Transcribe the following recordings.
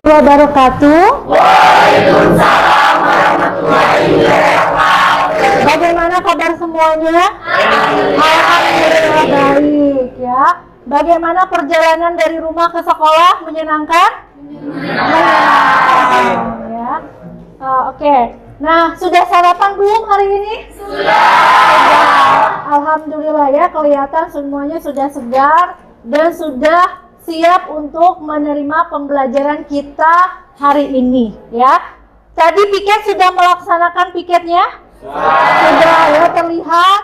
wabarakatuh. Waalaikumsalam warahmatullahi wabarakatuh. Bagaimana kabar semuanya? Alhamdulillah baik ya. Bagaimana perjalanan dari rumah ke sekolah? Menyenangkan? Menyenangkan ya. Oke. Nah, sudah sarapan belum hari ini? Sudah. Alhamdulillah ya, kelihatan semuanya sudah segar dan sudah siap untuk menerima pembelajaran kita hari ini ya. Tadi piket sudah melaksanakan piketnya? Sudah ya, terlihat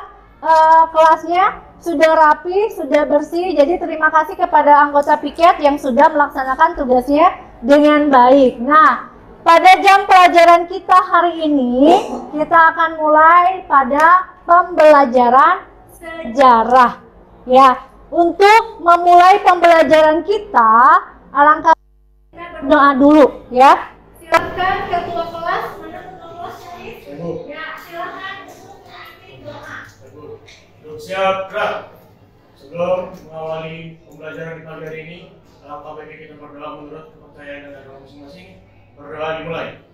kelasnya sudah rapi, sudah bersih. Jadi terima kasih kepada anggota piket yang sudah melaksanakan tugasnya dengan baik. Nah, pada jam pelajaran kita hari ini kita akan mulai pada pembelajaran sejarah ya. Untuk memulai pembelajaran kita, alangkah kita berdoa dulu ya. Silakan ketua kelas, mana ketua kelas tadi? Ya, silakan doa. Siap, gerak. Sebelum mengawali pembelajaran di pagi hari ini, alangkah baiknya kita berdoa menurut kepercayaan dan agama masing-masing. Berdoa dimulai.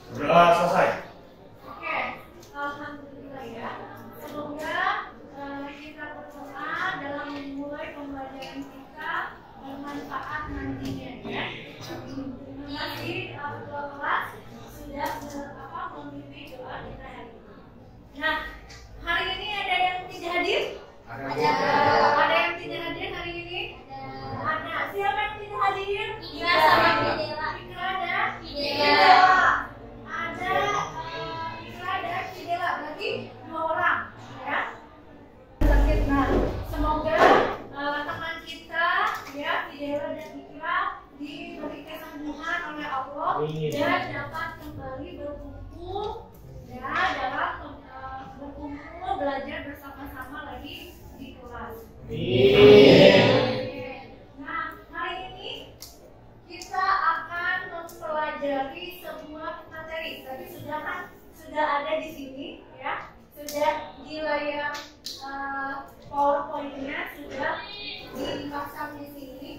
Berdoa selesai. Oke, alhamdulillah ya. Semoga kita berdoa dalam memulai pembelajaran kita bermanfaat nantinya ya. Terima kasih ketua kelas sudah memimpin doa kita hari ini. Nah, hari ini ada yang tidak hadir? Ada yang tidak hadir hari ini? Ada. Siapa yang tidak hadir? Ika sama Fidela. Ika ada? Fidela. Ada Ika dan Fidela. Berarti 2 orang ya. Nah, semoga teman kita ya, Fidela dan Ika diberi kesembuhan oleh Allah dan dapat kembali berkumpul ya dalam berkumpul belajar bersama-sama lagi di kelas. Nah, hari ini kita akan mempelajari sebuah materi. Tadi sudah ada di sini ya, sudah di layar PowerPoint-nya sudah dipasang di sini.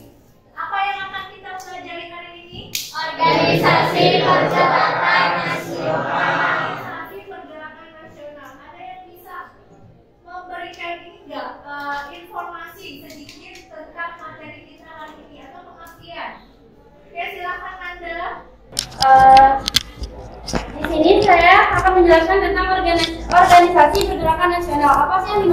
Apa yang akan kita pelajari hari ini? Organisasi Pergerakan Nasional. Organisasi Pergerakan Nasional. Ada yang bisa memberikan ini enggak informasi sedikit tentang materi kita hari ini atau pengertian? Oke, silakan Anda. Di sini saya akan menjelaskan tentang organisasi pergerakan nasional. Apa sih yang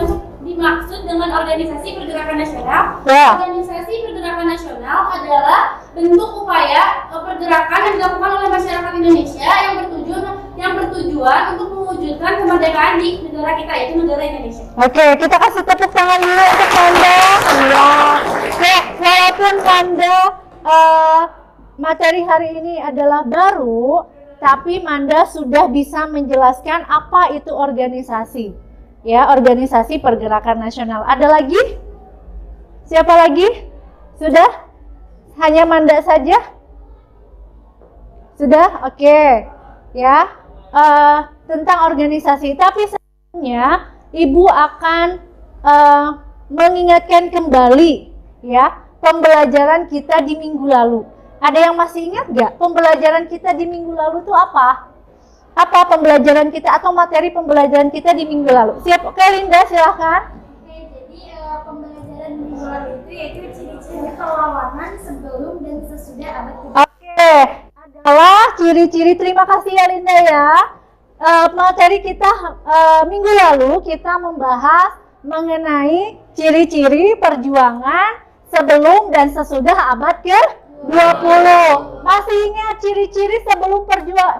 dimaksud dengan organisasi pergerakan nasional? Ya. Organisasi pergerakan nasional adalah bentuk upaya pergerakan yang dilakukan oleh masyarakat Indonesia yang bertujuan untuk mewujudkan kemerdekaan di negara kita, yaitu negara Indonesia. Oke, kita kasih tepuk tangan dulu untuk Wanda. Iya. Oke, walaupun Wanda materi hari ini adalah baru, tapi Manda sudah bisa menjelaskan apa itu organisasi. Ya, organisasi pergerakan nasional. Ada lagi? Siapa lagi? Sudah? Hanya Manda saja? Sudah? Oke. Ya, tentang organisasi. Tapi sebenarnya Ibu akan mengingatkan kembali ya pembelajaran kita di minggu lalu. Ada yang masih ingat nggak pembelajaran kita di minggu lalu itu apa? Apa pembelajaran kita atau materi pembelajaran kita di minggu lalu? Siap? Oke, Linda, silahkan. Oke, jadi pembelajaran minggu lalu itu yaitu ciri-ciri perlawanan sebelum dan sesudah abad ke-20. Oke, adalah ciri-ciri. Terima kasih ya Linda ya. Materi kita minggu lalu kita membahas mengenai ciri-ciri perjuangan sebelum dan sesudah abad ke-20. Masih ingat ciri-ciri sebelum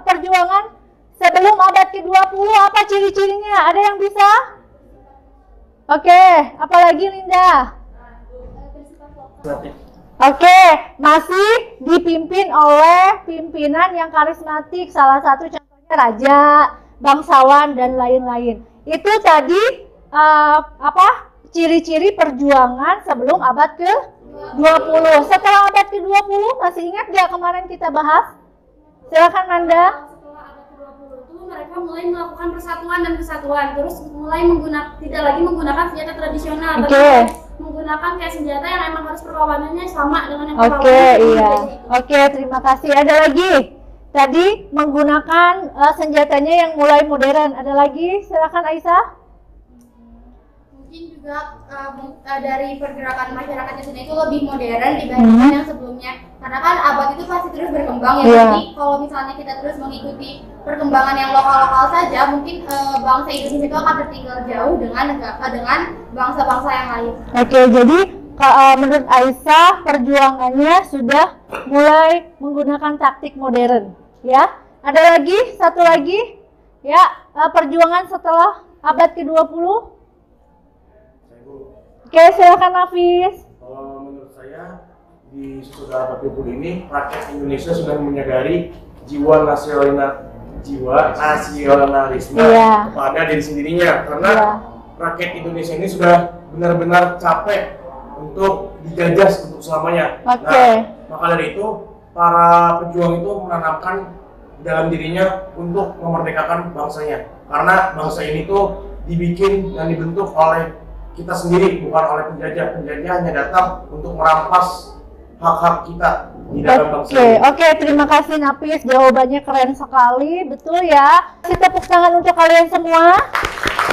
perjuangan sebelum abad ke-20 apa ciri-cirinya? Ada yang bisa? Oke, apalagi Linda? Oke, masih dipimpin oleh pimpinan yang karismatik. Salah satu contohnya raja, bangsawan dan lain-lain. Itu tadi ciri-ciri perjuangan sebelum abad ke-20. Setelah abad ke-20 masih ingat nggak kemarin kita bahas? Silakan Manda. Setelah abad ke-20 itu mereka mulai melakukan persatuan dan kesatuan, terus mulai tidak lagi menggunakan senjata tradisional, tapi menggunakan kayak senjata yang emang harus perlawanannya sama dengan yang perlawanan. Iya. Oke, terima kasih. Ada lagi? Tadi menggunakan senjatanya yang mulai modern. Ada lagi? Silakan Aisyah. Mungkin juga dari pergerakan masyarakat di sini itu lebih modern dibandingkan yang sebelumnya. Karena kan abad itu pasti terus berkembang ya. Jadi kalau misalnya kita terus mengikuti perkembangan yang lokal-lokal saja, mungkin bangsa Indonesia itu akan tertinggal jauh dengan bangsa-bangsa yang lain. Oke, jadi menurut Aisyah perjuangannya sudah mulai menggunakan taktik modern, ya. Ada lagi? Satu lagi? Ya, perjuangan setelah abad ke-20. Oke, silakan Nafis. Kalau menurut saya di sesudah abad 20 ini rakyat Indonesia sudah menyadari jiwa nasionalisme kepada diri sendirinya, karena rakyat Indonesia ini sudah benar-benar capek untuk dijajah untuk selamanya. Nah, maka dari itu para pejuang itu menanamkan dalam dirinya untuk memerdekakan bangsanya, karena bangsa ini tuh dibikin dan dibentuk oleh kita sendiri, bukan oleh penjajah. Penjajah hanya datang untuk merampas hak-hak kita di dalam bangsa ini. Oke, terima kasih Nafis, jawabannya keren sekali, betul ya. Kita tepuk tangan untuk kalian semua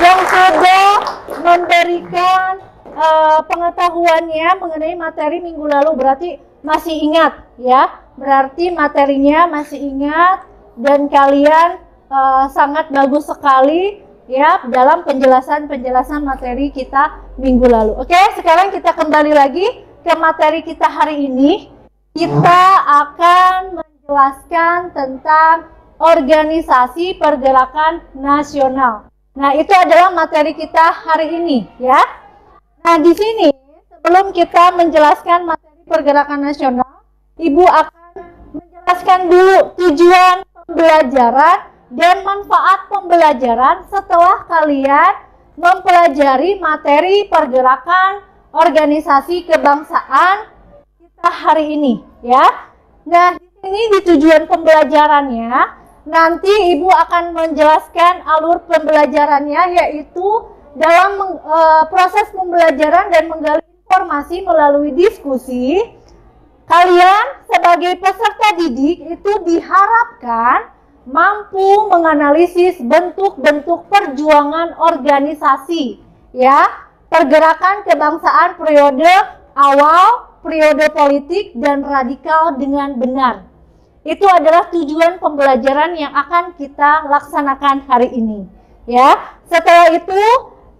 yang sudah memberikan pengetahuannya mengenai materi minggu lalu. Berarti masih ingat ya, berarti materinya masih ingat dan kalian sangat bagus sekali ya dalam penjelasan materi kita minggu lalu. Oke, sekarang kita kembali lagi ke materi kita hari ini. Kita akan menjelaskan tentang organisasi pergerakan nasional. Nah, itu adalah materi kita hari ini ya. Nah, di sini sebelum kita menjelaskan materi pergerakan nasional, Ibu akan menjelaskan dulu tujuan pembelajaran dan manfaat pembelajaran setelah kalian mempelajari materi pergerakan organisasi kebangsaan kita hari ini ya. Nah, di sini di tujuan pembelajarannya nanti Ibu akan menjelaskan alur pembelajarannya, yaitu dalam proses pembelajaran dan menggali informasi melalui diskusi. Kalian sebagai peserta didik itu diharapkan mampu menganalisis bentuk-bentuk perjuangan organisasi ya, pergerakan kebangsaan periode awal, periode politik dan radikal dengan benar. Itu adalah tujuan pembelajaran yang akan kita laksanakan hari ini ya. Setelah itu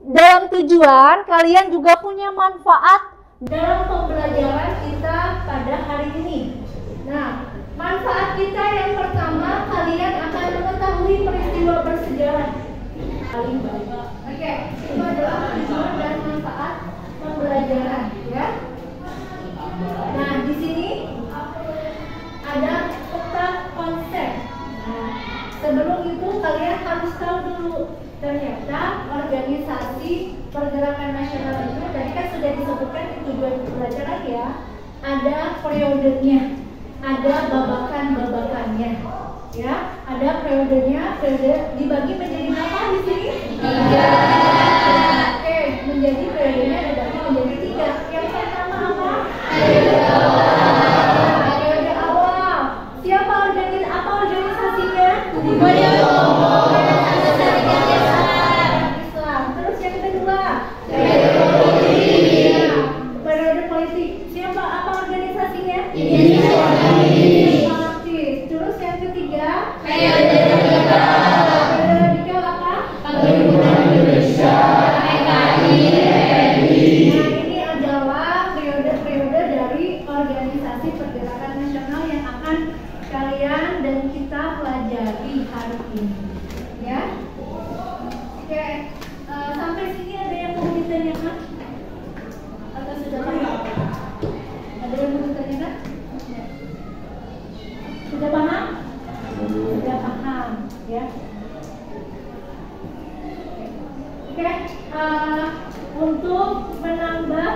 dalam tujuan kalian juga punya manfaat dalam pembelajaran kita pada hari ini. Nah, manfaat kita yang pertama, kalian akan mengetahui peristiwa bersejarah. Oke, itu adalah tujuan dan manfaat pembelajaran ya. Nah, di sini ada peta konsep. Nah, sebelum itu kalian harus tahu dulu ternyata organisasi pergerakan nasional itu tadi kan sudah disebutkan di tujuan pembelajaran ya. Ada periodenya, ada babakan-babakannya, ya. Ada periodenya, periode dibagi menjadi berapa di sini? 3. Oke, menjadi periodenya dibagi menjadi 3. Yang pertama apa? Periode awal. Siapa organisasinya? Islam. Terus yang kedua? Periode politik. Siapa apa organisasinya? Terus yang ketiga? Periode radikal apa? Indonesia. Nah, ini adalah periode-periode dari organisasi pergerakan nasional yang akan kalian dan kita pelajari hari ini, ya. Oke, sampai sini ada yang mau ditanyakan? Atau sudah paham? Ada yang mau ditanyakan? Sudah paham? Sudah paham, ya. Oke, untuk menambah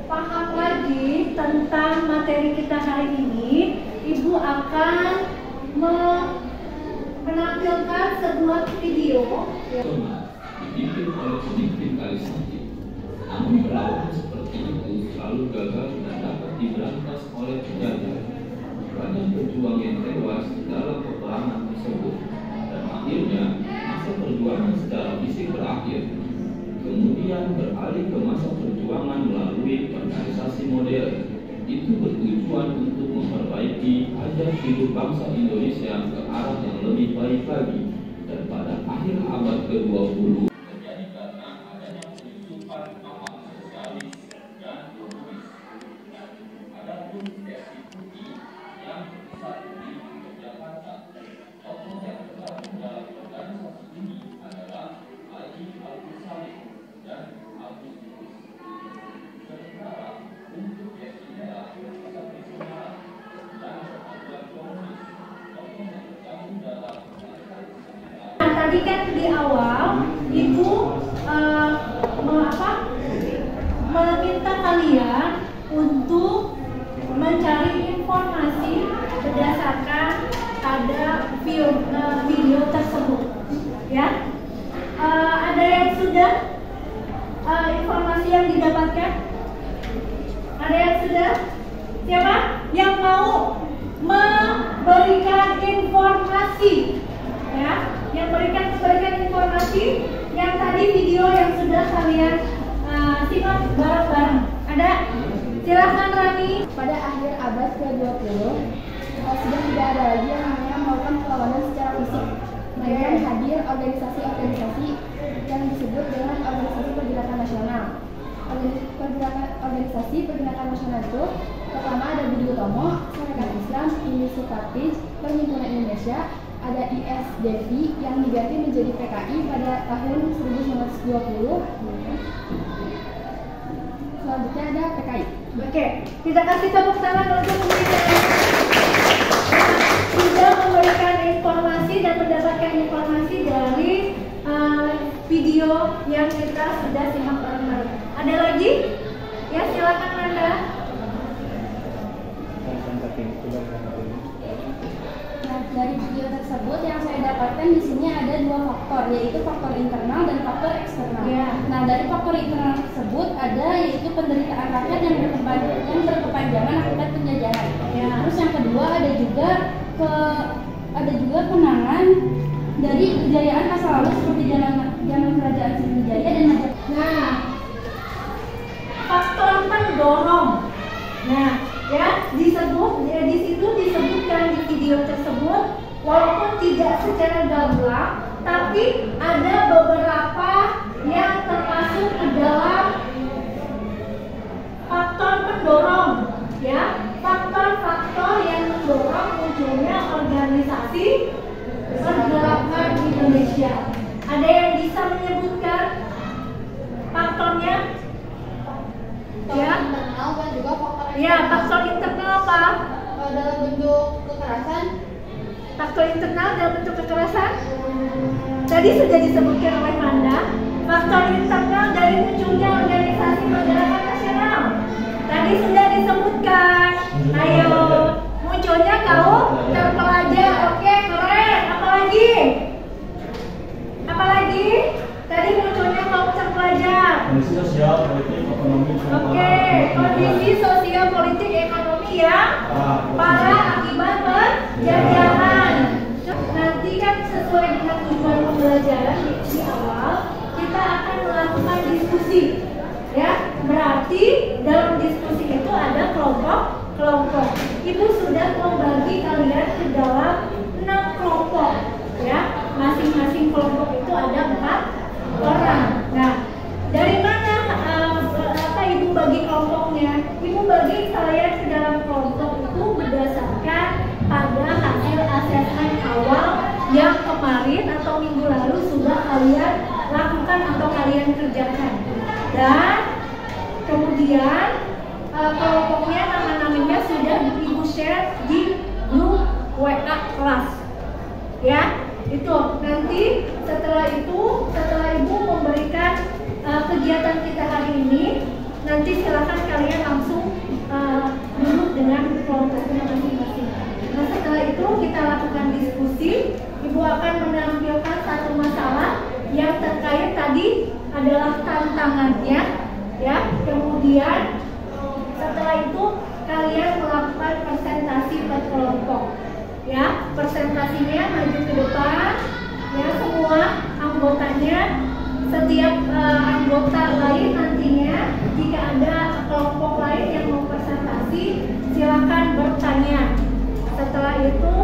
paham lagi tentang materi kita hari ini, Ibu akan menampilkan sebuah video. Dipimpin oleh pemimpin karismatik, namun berlawan seperti itu selalu gagal dan dapat diberantas oleh penjajah. Banyak pejuang yang tewas dalam peperangan tersebut, dan akhirnya masa perjuangan secara fisik berakhir. Kemudian beralih ke masa perjuangan melalui organisasi modern. Itu bertujuan untuk memperbaiki ajar hidup bangsa Indonesia ke arah yang lebih baik lagi. Dan pada akhir abad ke-20 terjadi karena adanya penyusupan paham sosialis dan komunis. Adapun institusi yang besar di Jakarta, tokoh yang tergabung dalam organisasi ini adalah Haji Agus Salim dan Agus Nurus. Sementara untuk daerah seperti Semarang dan Persatuan Komunis, tokoh yang tergabung dalam Tadi kan di awal Ibu meminta kalian untuk mencari informasi berdasarkan pada video tersebut, ya. Ada yang sudah informasi yang didapatkan? Ada yang sudah? Siapa yang mau memberikan informasi? Ya, yang berikan informasi yang tadi video yang sudah kalian simak bareng-bareng. Ada? Silahkan Rani. Pada akhir abad ke-20 sudah tidak ada lagi yang namanya melakukan perlawanan secara fisik, melainkan hadir organisasi-organisasi yang disebut dengan organisasi pergerakan nasional. Organisasi pergerakan nasional itu pertama ada Budi Utomo, Sarekat Islam, Indonesia Partij, Perhimpunan Indonesia, ada ISDV yang diganti menjadi PKI pada tahun 1920. Selanjutnya ada PKI. Oke, kita kasih tepuk tangan untuk sudah memberikan informasi dan mendapatkan informasi dari video yang kita sudah simak bareng-bareng. Ada lagi? Ya, silakan Nanda. Dari video tersebut yang saya dapatkan di sini ada dua faktor, yaitu faktor internal dan faktor eksternal. Ya. Nah, dari faktor internal tersebut ada yaitu penderitaan rakyat yang berkepanjangan akibat penjajahan. Ya. Terus yang kedua ada juga kenangan dari kejayaan masa lalu seperti zaman kerajaan Sriwijaya dan Majapahit. Nah, faktor pendorong. Nah, ya di situ disebutkan di video tersebut, walaupun tidak secara gamblang, tapi ada beberapa yang termasuk ke dalam faktor pendorong, ya, faktor-faktor yang mendorong munculnya organisasi pergerakan Indonesia. Ada yang bisa menyebutkan faktornya? Ya, internal dan juga faktor ya, faktor internal apa? dalam bentuk kekerasan. Faktor internal dalam bentuk kekerasan? Tadi sudah disebutkan oleh Manda. Faktor internal dari munculnya organisasi pergerakan nasional. Tadi sudah disebutkan. Ayo, munculnya kaum terpelajar. Oke, keren. Apalagi? Apalagi? Tadi munculnya kaum terpelajar. Kondisi sosial, politik, ekonomi, Oke, kondisi sosial, politik, ekonomi yang parah akibat penjajahan. Nanti kan sesuai dengan tujuan pembelajaran di awal, kita akan melakukan diskusi. Ya, berarti dalam diskusi itu ada kelompok-kelompok. Ibu sudah membagi kalian ke dalam 6 kelompok. Ya, masing-masing kelompok itu ada 4 orang. Nah, dari mana Ibu bagi kelompoknya? Ibu bagi kalian ke dalam kelompok itu berdasarkan pada hasil asesmen awal yang kemarin atau minggu lalu sudah kalian lakukan atau kalian kerjakan. Dan kemudian kelompoknya nama-namanya sudah Ibu share di grup WA kelas. Ya, itu nanti setelah Ibu memberikan kegiatan kita hari ini, nanti silakan kalian langsung duduk dengan kelompoknya masing-masing. Nah, setelah itu kita lakukan diskusi. Ibu akan menampilkan satu masalah yang terkait tadi adalah tantangannya, ya. Kemudian setelah itu kalian melakukan presentasi per kelompok, ya. Presentasinya maju ke depan, ya, semua anggotanya. Setiap anggota lain nantinya jika ada kelompok lain yang mau presentasi, silakan bertanya. Setelah itu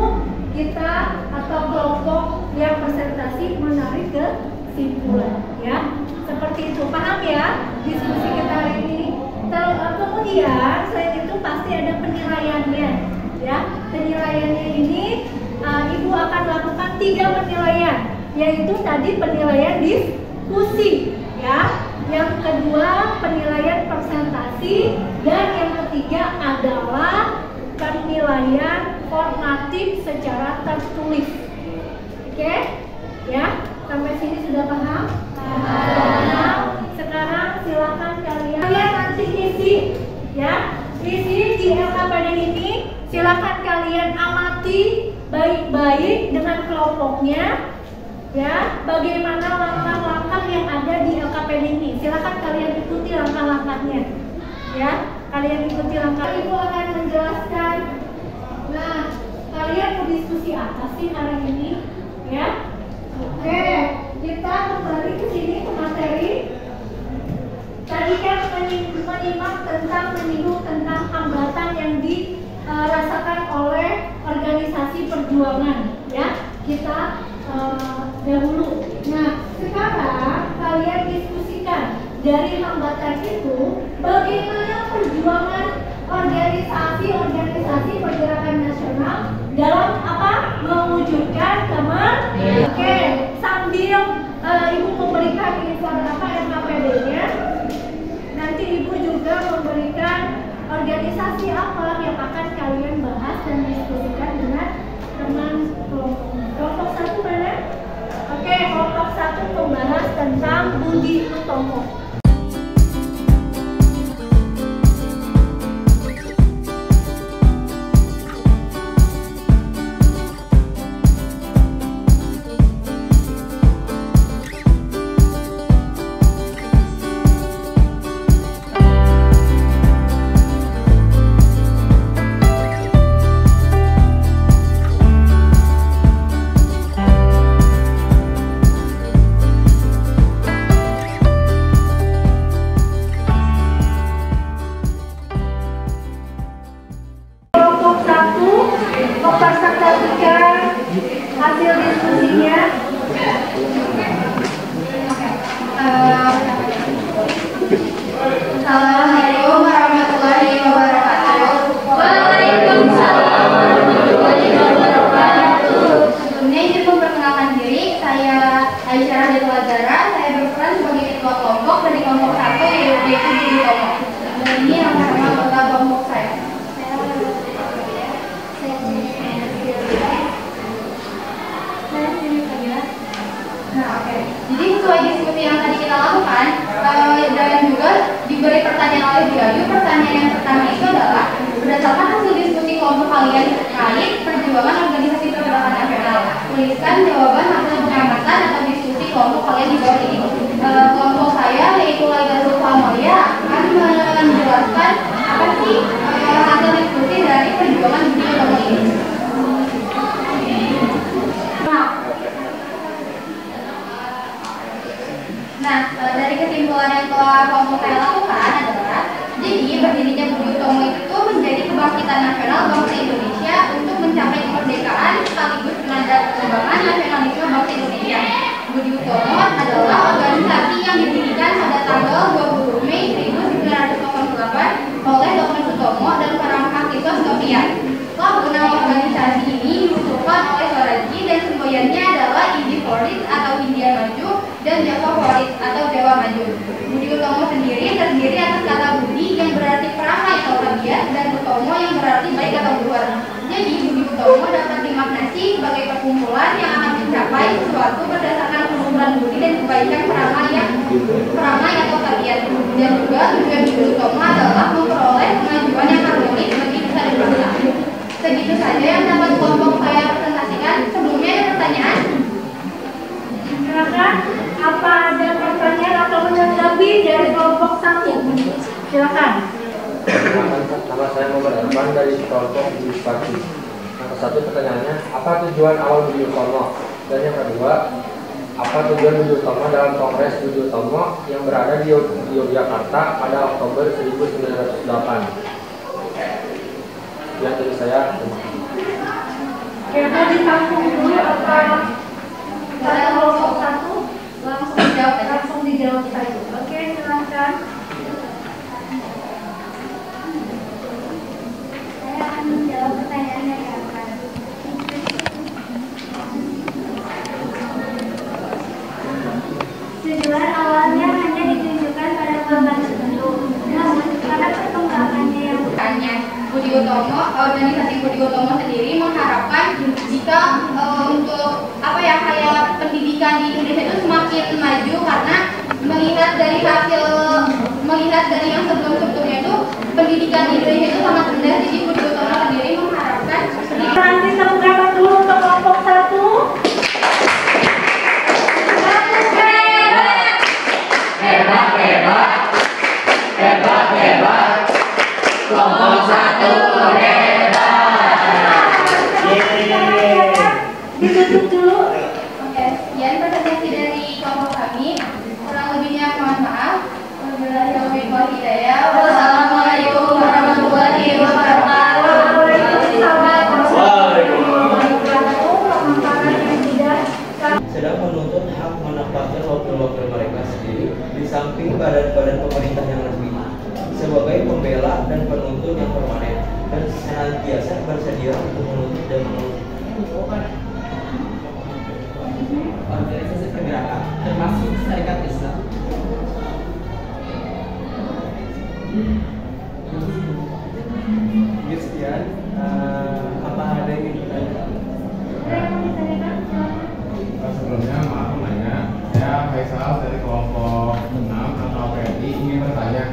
kita atau kelompok yang presentasi menarik kesimpulan, ya. Seperti itu, paham ya diskusi kita hari ini. Kemudian selain itu pasti ada penilaiannya, ya. Penilaiannya ini Ibu akan lakukan 3 penilaian, yaitu tadi penilaian diskusi, ya. Yang kedua penilaian presentasi, dan yang ketiga adalah penilaian formatif secara tertulis. Oke, ya, sampai sini sudah paham? Paham. Sekarang silakan kalian nanti isi, ya, isi di LKPD ini. Silakan kalian amati baik-baik dengan kelompoknya, ya, bagaimana langkah-langkah yang ada di LKPD ini. Silakan kalian ikuti langkah-langkahnya, ya. Kalian ikuti langkah. Ibu akan menjelaskan. Nah, kalian mau diskusi apa sih hari ini, ya? Oke, kita kembali ke sini ke materi. Tadi kan menyinggung tentang hambatan yang dirasakan oleh organisasi perjuangan, ya. Kita dahulu. Nah, sekarang kalian diskusikan dari hambatan itu bagaimana perjuangan organisasi pergerakan nasional dalam apa? Mewujudkan kemerdekaan. Oke, sambil Ibu memberikan info apa LKPD-nya, nanti Ibu juga memberikan organisasi apa yang akan kalian bahas dan diskusikan dengan teman kelompok 1 mana? Oke, kelompok 1 membahas tentang Budi Utomo. Hasil diskusinya. Assalamualaikum warahmatullahi wabarakatuh. Waalaikumsalam warahmatullahi wabarakatuh. Sebelumnya izin memperkenalkan diri, saya Aisyah Raditya Zara. Saya berperan sebagai ketua kelompok dari kelompok 1 yaitu Budi Utomo. Dan ini nama anggota kelompok saya. Nah, oke. Jadi sesuai diskusi yang tadi kita lakukan, dan juga diberi pertanyaan oleh Bu Ayu. Pertanyaan yang pertama itu adalah berdasarkan hasil diskusi kelompok kalian terkait perjuangan organisasi pergerakan nasional. Tuliskan jawaban hasil pengamatan atau diskusi kelompok kalian di bawah ini. Kelompok saya yaitu Lailatul Famalia akan menjelaskan apa sih hasil diskusi dari perjuangan Budi Utomo ini. Nah, dari kesimpulan yang telah kelompok saya lakukan adalah, jadi berdirinya Budi Utomo itu menjadi kebangkitan nasional bangsa Indonesia untuk mencapai kemerdekaan sekaligus penanda perkembangan nasionalisme bangsa Indonesia. Budi Utomo adalah organisasi yang didirikan pada tanggal 20 Mei 1988 oleh Dr. Sutomo dan para mahasiswa Soviet. Lalu nama organisasi ini diusulkan oleh Soraji dan semboyannya adalah Indi Foris atau India Maju dan Java Foris atau Jawa Maju. Budi Utomo sendiri terdiri atas kata Budi yang berarti peramai atau rakyat dan Utomo yang berarti baik atau luar. Jadi Budi Utomo dapat dimaknasi sebagai perkumpulan yang akan mencapai sesuatu berdasarkan perkumpulan budi dan kebaikan peramai atau rakyat. Dan juga tujuan Budi Utomo adalah memperoleh kemajuan yang harmonis bagi nusa dan bangsa. Segitu saja yang dapat kelompok saya presentasikan. Sebelumnya ada pertanyaan? silakan. Nama saya Muhammad Arman dari kelompok Budi Utomo. Yang satu pertanyaannya, apa tujuan awal Budi Utomo? Dan yang kedua, apa tujuan Budi Utomo dalam Kongres Budi Utomo yang berada di Yogyakarta pada Oktober 1908? Yang dari saya. Kita ditampung dulu apa pada kelompok satu langsung dijawab saja. Oke, silakan. Saya akan menjawab pertanyaannya ya, Pak. Tujuan awalnya hanya ditunjukkan pada kelompok tertentu, namun karena perkembangannya yang Tanya Budi Utomo, organisasi Budi Utomo sendiri mengharapkan jika untuk apa ya kayak pendidikan di Indonesia itu semakin maju karena melihat dari yang sebelum-sebelumnya itu pendidikan di Indonesia itu sangat rendah, jadi Budi Utomo sendiri mengharapkan Nanti tepuk tangan dulu untuk kelompok satu. Kelompok satu Ditutup dulu. Oke, sekian presentasi dari kelompok kami. Kurang lebihnya mohon maaf. Wabillahi taufiq wal hidayah. Wassalamualaikum warahmatullahi wabarakatuh. Sedang menuntut hak menempatkan wakil-wakil mereka sendiri di samping badan-badan pemerintah yang resmi sebagai pembela dan penuntut yang permanen dan senantiasa bersedia untuk menuntut dan menuntut organisasi pergerakan termasuk Serikat Islam. Sekian, apa ada yang ingin ditanyakan? Sebelumnya maaf menanya, saya Faisal dari kelompok 6 atau PRI ingin bertanya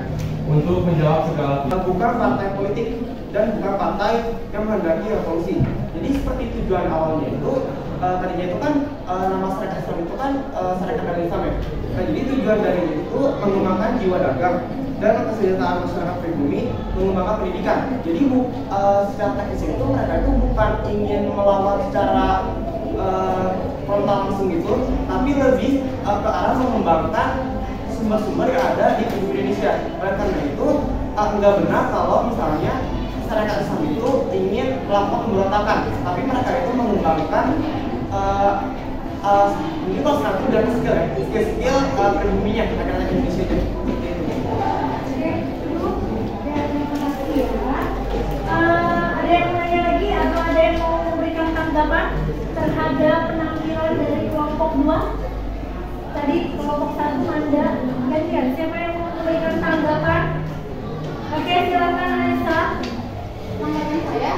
untuk menjawab segala bukan partai politik dan bukan partai yang menghendaki revolusi. Jadi seperti tujuan awalnya itu tadinya itu kan nama Serikat Islam itu kan Serikat Dagang Islam ya. Nah, jadi tujuan dari itu mengembangkan jiwa dagang dan kesejahteraan masyarakat pribumi, mengembangkan pendidikan. Jadi secara teknis itu mereka itu bukan ingin melawan secara frontal langsung gitu, tapi lebih ke arah mengembangkan sumber-sumber yang ada di tubuh Indonesia. Oleh karena itu nggak benar kalau misalnya masyarakat Islam itu ingin melakukan pemberontakan, tapi mereka itu mengembangkan mungkin kalau sekarang itu dari skill pribuminya masyarakat Indonesia itu. Ada yang menanya lagi atau ada yang mau memberikan tanggapan terhadap penampilan dari kelompok 2? Tadi kelompok 1 Manda gantian, siapa yang mau memberikan tanggapan? Oke, silakan Anissa. Tanggapan saya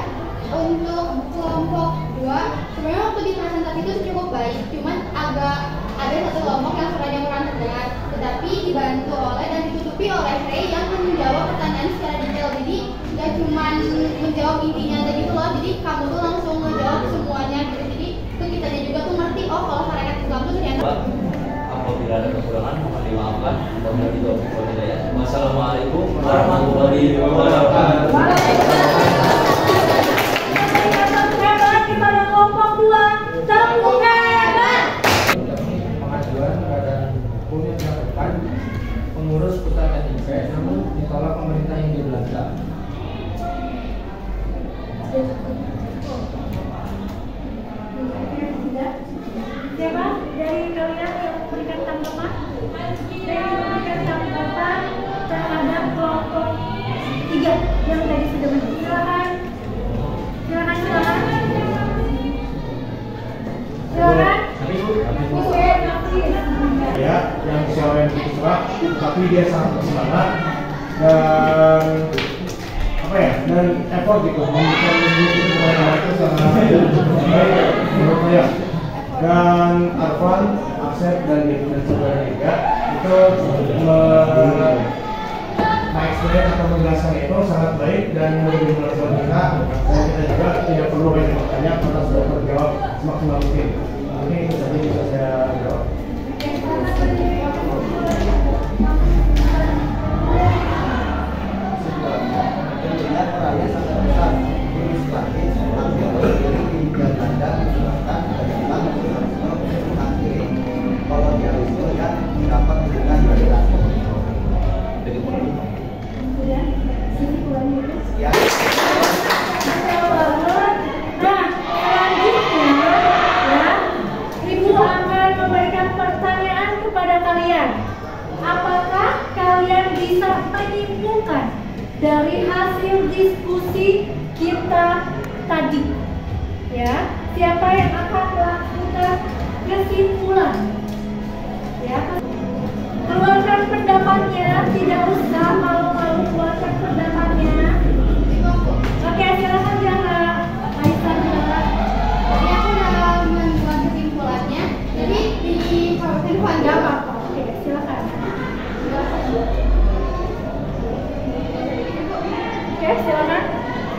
untuk kelompok 2 sebenarnya waktu di presentasi itu cukup baik, cuman agak ada satu kelompok yang suaranya kurang terdengar, tetapi dibantu oleh dan ditutupi oleh Ray yang menjawab pertanyaan secara detail. Jadi nggak cuma menjawab intinya aja gitu loh, jadi kamu tuh langsung menjawab semuanya gitu. Jadi itu kitanya juga tuh ngerti, oh kalau masyarakat Islam tuh ternyata. Apabila ada kekurangan mohon dimaafkan. Wabillahi taufiq wal hidayah. Wassalamualaikum warahmatullahi wabarakatuh. Hebat kepada kelompok 2. Tepuk hebat. Pengajuan badan hukum yang dilakukan pengurus pusat NIP namun ditolak pemerintah yang di Belanda. Siapa dari kalian yang memberikan tanggapan? Yang memberikan tanggapan terhadap kelompok 3 yang tadi sudah silakan. ya yang siapa yang suka, tapi dia sangat bersemangat dan apa ya, dan effort gitu memberikan itu kepada mereka sangat baik menurut saya. Dan Arfan, Asep dan Devi dan sebagainya juga itu mengeksplain atau menjelaskan itu sangat baik dan lebih menjelaskan kita, dan kita juga tidak perlu banyak bertanya karena sudah terjawab semaksimal mungkin. Mungkin itu saja bisa saya jawab. yang sangat besar. Legislatif hampir berdiri di tanda kesulatan tentang nasionalisme akhir kolonialisme yang dapat dengan berlaku. Ya. Nah, selanjutnya ya, Ibu akan memberikan pertanyaan kepada kalian. Apakah kalian bisa menyimpulkan dari hasil diskusi kita tadi? Ya, siapa yang akan melakukan kesimpulan? Ya, keluarkan pendapatnya, tidak usah malu-malu keluarkan pendapatnya. Oke, silakan Jana. Aisyah Jana. Jadi aku udah membuat kesimpulannya. Jadi di PowerPoint nggak apa-apa. Oke, silakan. Oke, silakan.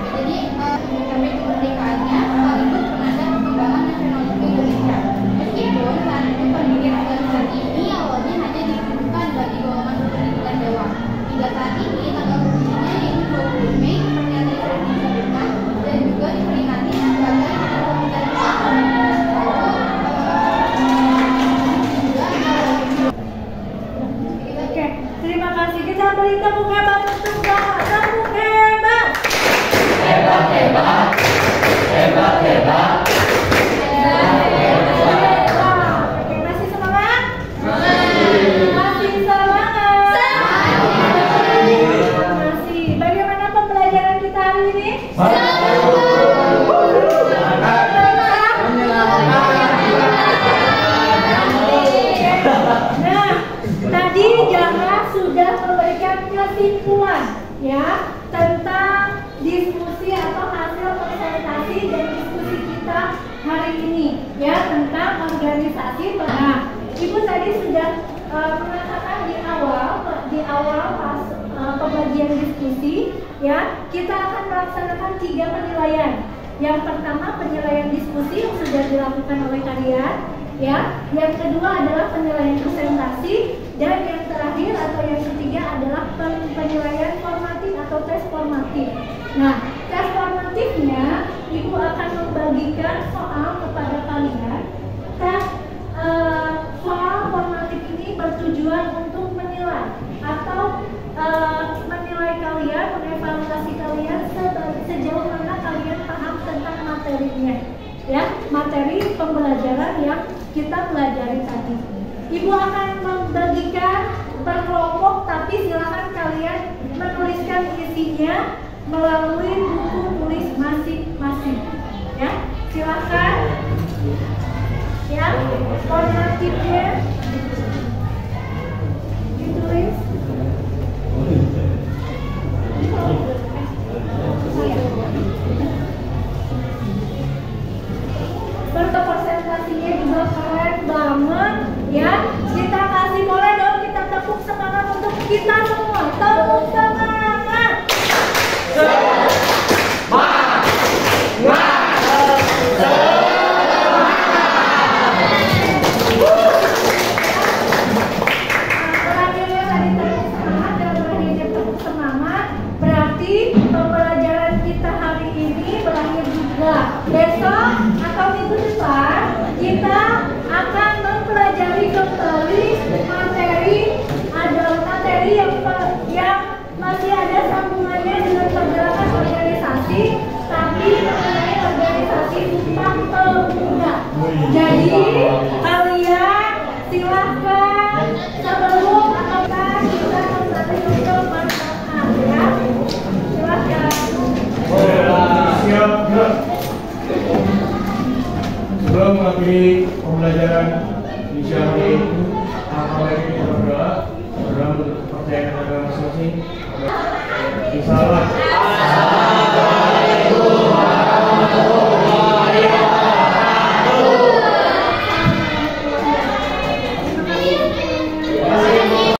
Jadi mencapai kemerdekaannya sekaligus penanda perkembangan nasionalisme Indonesia. Meskipun saat itu pendirian organisasi ini awalnya hanya ditujukan bagi golongan berpendidikan bawah. Hingga saat ini tanggal resminya yaitu 20 Mei seperti yang tadi sudah disebutkan dan juga diperingati sebagai Oke, terima kasih. Kita beri tepuk hebat untuk Bapak. Tepuk hebat. Hebat, hebat. Hebat, hebat. Oke, masih semangat? Masih semangat? Masih. Bagaimana pembelajaran kita hari ini? Nah, tadi Jana sudah memberikan kesimpulan ya tentang diskusi atau hasil presentasi dan diskusi kita hari ini ya tentang organisasi. Nah, Ibu tadi sudah mengatakan di awal pas pembagian diskusi ya kita akan melaksanakan 3 penilaian. Yang pertama penilaian diskusi yang sudah dilakukan oleh kalian ya. Yang kedua adalah penilaian presentasi dan yang terakhir atau yang ketiga adalah penilaian formatif atau tes formatif. Nah, tes formatifnya Ibu akan membagikan soal kepada kalian. Tes soal formatif ini bertujuan untuk menilai atau menilai kalian, mengevaluasi kalian sejauh mana kalian paham tentang materinya, ya materi pembelajaran yang kita pelajari tadi. Ibu akan membagikan per kelompok, tapi silakan kalian menuliskan isinya melalui buku tulis masing-masing. Ya, silakan. Ya, formatifnya ditulis. Presentasinya juga keren banget ya. Kita kasih boleh dong kita tepuk semangat untuk kita semua. Tepuk semangat. Terakhirnya tadi tepuk semangat dan terakhirnya tepuk semangat. Berarti pembelajaran kita hari ini berakhir juga. Besok atau minggu depan kita akan mempelajari kembali materi yang masih ada sambungannya dengan pergerakan organisasi, tapi mengenai organisasi Sumpah Pemuda. Jadi kalian silahkan sebelum kita kembali untuk berdoa ya. Silahkan. Sebelum mengakhiri pembelajaran di siang hari ini, kami kita berdoa untuk kepercayaan agama masing-masing. Salam.